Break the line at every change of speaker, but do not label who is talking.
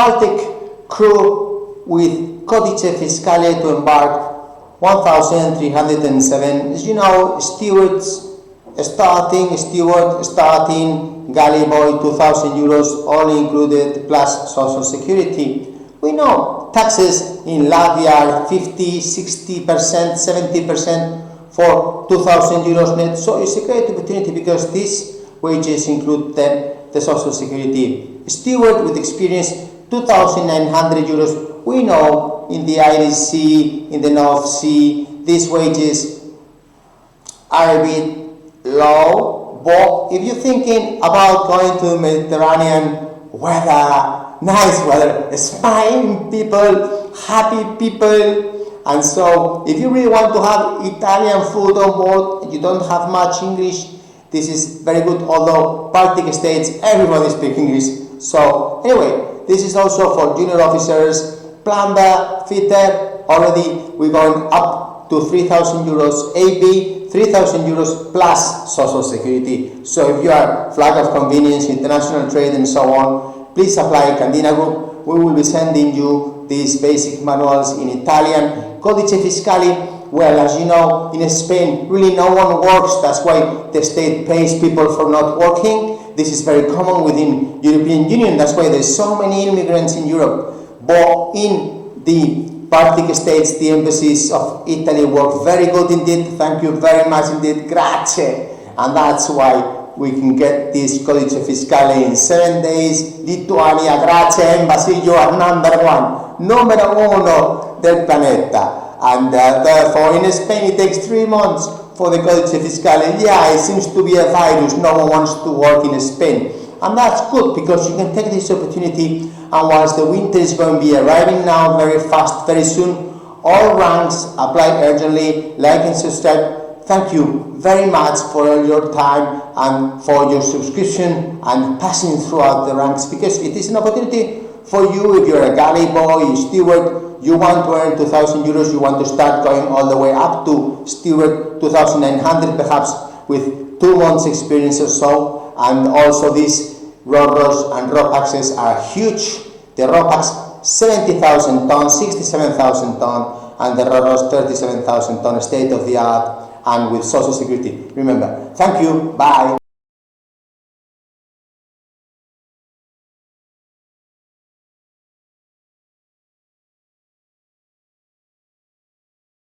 Baltic crew with Codiche Fiscale to Embark 1307. As you know, steward starting, galley boy 2,000 euros, all included, plus social security. We know taxes in Latvia are 50, 60%, 70% for 2,000 euros net. So it's a great opportunity because these wages include the social security. Steward with experience 2,900 euros. We know in the Irish Sea, in the North Sea, these wages are a bit low, but if you're thinking about going to Mediterranean weather, nice weather, smiling people, happy people, and so if you really want to have Italian food on board and you don't have much English, this is very good, although Baltic states everybody speaks English. So anyway, this is also for junior officers, plumber, fitter. Already we're going up to 3,000 euros AB, 3,000 euros plus social security. So if you are flag of convenience, international trade and so on, please apply Candina Group. We will be sending you these basic manuals in Italian. Codice Fiscale. Well, as you know, in Spain, really no one works. That's why the state pays people for not working. This is very common within European Union. That's why there's so many immigrants in Europe. But in the Baltic states, the embassies of Italy work very good indeed. Thank you very much indeed. Grazie. And that's why we can get this Codice Fiscale in 7 days. Lithuania, grazie embassy, you are numero uno del planeta. And therefore in Spain it takes 3 months for the Codice Fiscale. Yeah, it seems to be a virus, no one wants to work in Spain. And that's good because you can take this opportunity, and whilst the winter is going to be arriving now very fast, very soon, all ranks apply urgently, like and subscribe. Thank you very much for all your time and for your subscription and passing throughout the ranks, because it is an opportunity for you if you're a galley boy, steward, you want to earn 2,000 euros, you want to start going all the way up to steward 2,900 perhaps with 2 months experience or so. And also these ro-ros and ro-paxes are huge. The ro-pax 70,000 tons, 67,000 tons, and the ro-ros 37,000 tons, state of the art and with social security. Remember, thank you, bye.